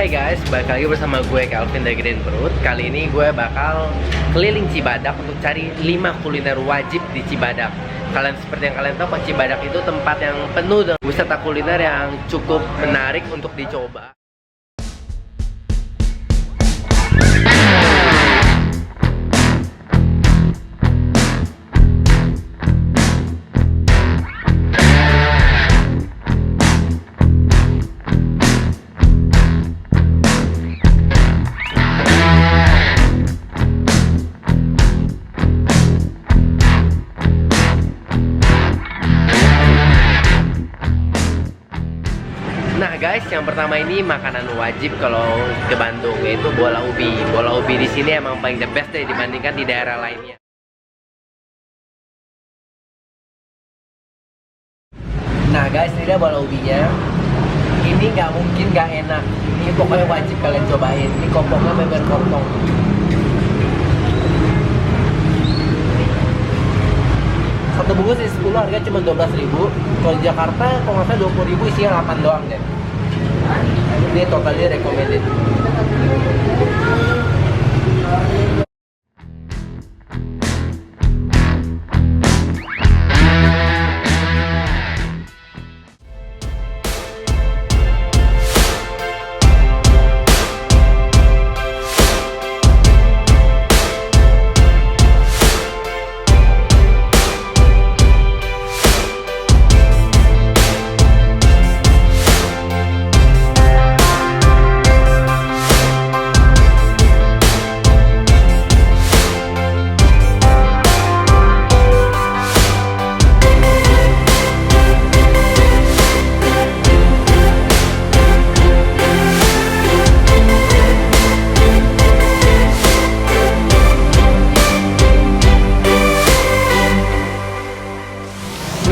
Hai guys, balik lagi bersama gue Calvin dari Gedein Perut. Kali ini gue bakal keliling Cibadak untuk cari 5 kuliner wajib di Cibadak. Seperti yang kalian tahu, Cibadak itu tempat yang penuh dengan wisata kuliner yang cukup menarik untuk dicoba. Nah guys, yang pertama ini makanan wajib kalau ke Bandung, yaitu bola ubi. Bola ubi di sini emang paling the best deh dibandingkan di daerah lainnya. Nah guys, ini dia bola ubinya. Ini nggak mungkin nggak enak. Ini pokoknya wajib kalian cobain. Ini kompongnya bener kompong. Satu bungkus isi 10, harga cuma 12.000. Kalau di Jakarta, kalau nggak salah 20.000, isinya 8 doang deh. Ini totalnya recommended.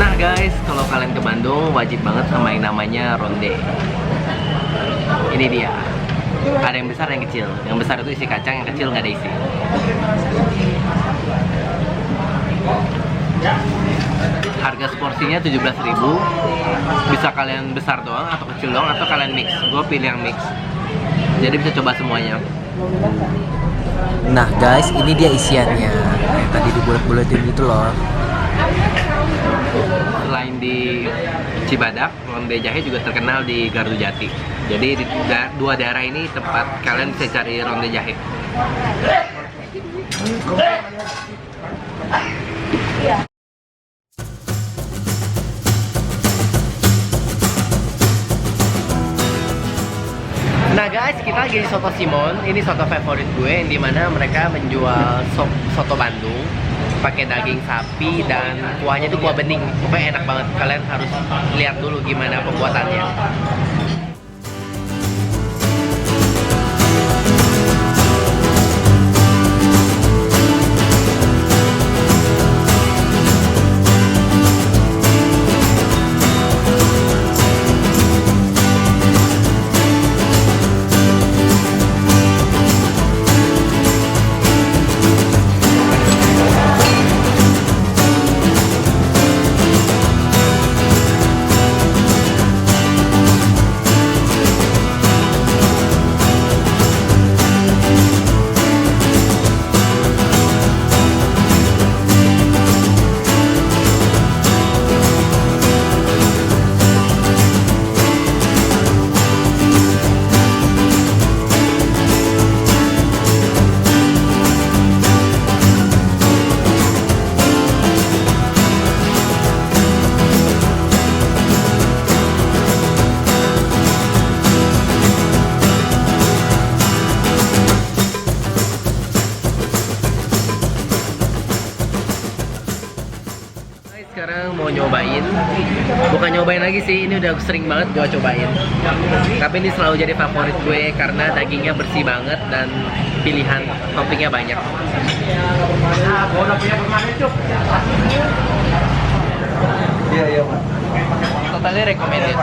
Nah guys, kalau kalian ke Bandung wajib banget sama yang namanya ronde. Ini dia. Ada yang besar, yang kecil. Yang besar itu isi kacang, yang kecil nggak ada isi. Harga seporsinya 17.000. Bisa kalian besar doang atau kecil doang atau kalian mix. Gue pilih yang mix. Jadi bisa coba semuanya. Nah guys, ini dia isiannya. Tadi dibulet-buletin gitu loh. Selain di Cibadak, ronde jahe juga terkenal di Gardu Jati. Jadi di dua daerah ini tempat kalian bisa cari ronde jahe. Nah guys, kita lagi di Soto Simon. Ini soto favorit gue, yang dimana mereka menjual soto Bandung pakai daging sapi dan kuahnya itu kuah bening. Pokoknya enak banget. Kalian harus lihat dulu gimana pembuatannya. Sekarang mau nyobain, bukan nyobain lagi sih, ini udah sering banget gue cobain. Tapi ini selalu jadi favorit gue karena dagingnya bersih banget dan pilihan toppingnya banyak. Iya, totalnya recommended.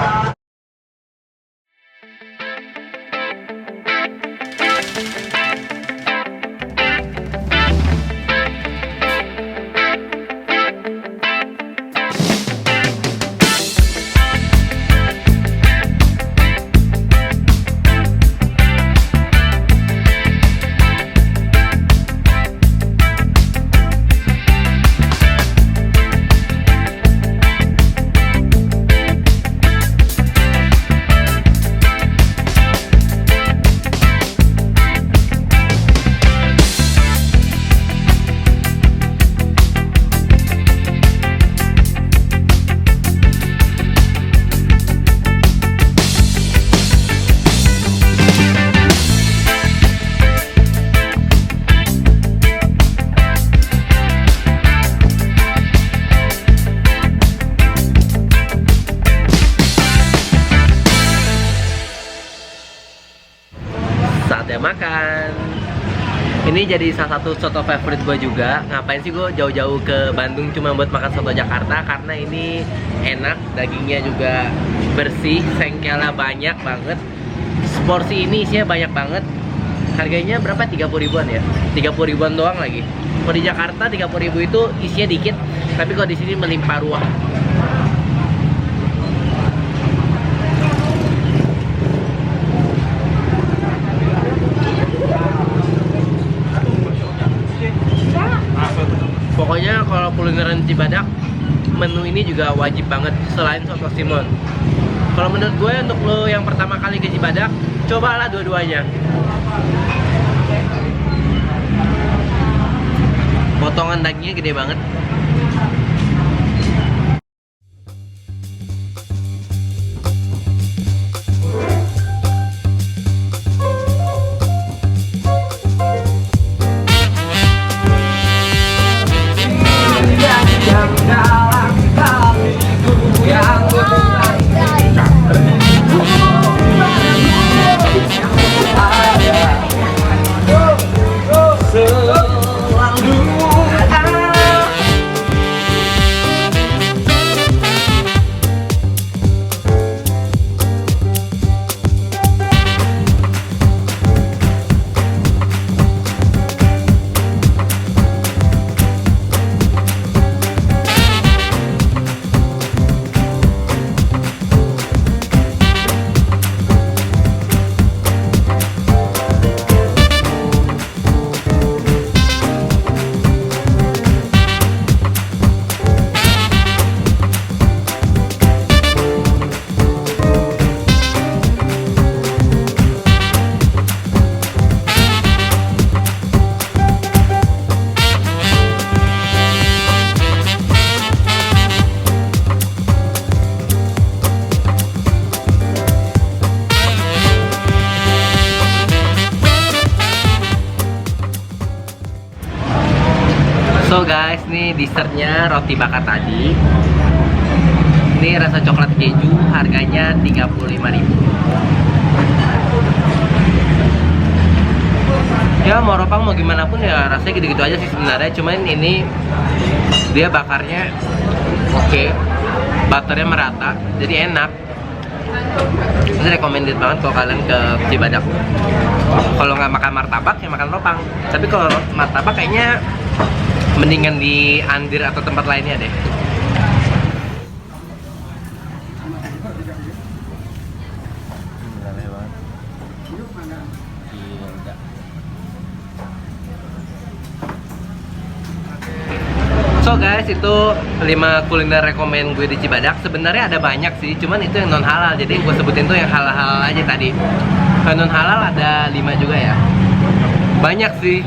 kita makan. Ini jadi salah satu soto favorit gue juga. Ngapain sih gue jauh-jauh ke Bandung cuma buat makan soto Jakarta? Karena ini enak, dagingnya juga bersih, sengkelnya banyak banget. Porsi ini isinya banyak banget. Harganya berapa? 30 ribuan ya? 30 ribuan doang lagi. Kalau di Jakarta 30 ribu itu isinya dikit, tapi kalau di sini melimpah ruah. Pokoknya kalau kulineran Cibadak, menu ini juga wajib banget selain soto Simon. Kalau menurut gue untuk lo yang pertama kali ke Cibadak, cobalah dua-duanya. Potongan dagingnya gede banget. So guys, nih dessertnya roti bakar tadi. Ini rasa coklat keju, harganya 35.000. Ya mau ropang mau gimana pun ya rasanya gitu-gitu aja sih sebenarnya. Cuman ini dia bakarnya oke, butternya merata, jadi enak. Ini recommended banget kalau kalian ke Cibadak. Kalau nggak makan martabak ya makan ropang. Tapi kalau martabak kayaknya mendingan di Andir atau tempat lainnya deh. So guys, itu 5 kuliner rekomen gue di Cibadak. Sebenarnya ada banyak sih, cuman itu yang non halal. Jadi yang gue sebutin tuh yang halal-halal aja tadi. Kalau non halal ada 5 juga ya. Banyak sih.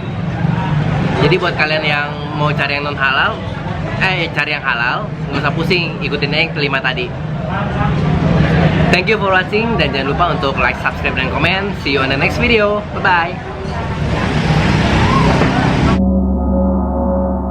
Jadi buat kalian yang mau cari yang non halal, cari yang halal, nggak usah pusing, ikutin aja yang kelima tadi. Thank you for watching dan jangan lupa untuk like, subscribe, dan komen. See you on the next video. Bye bye.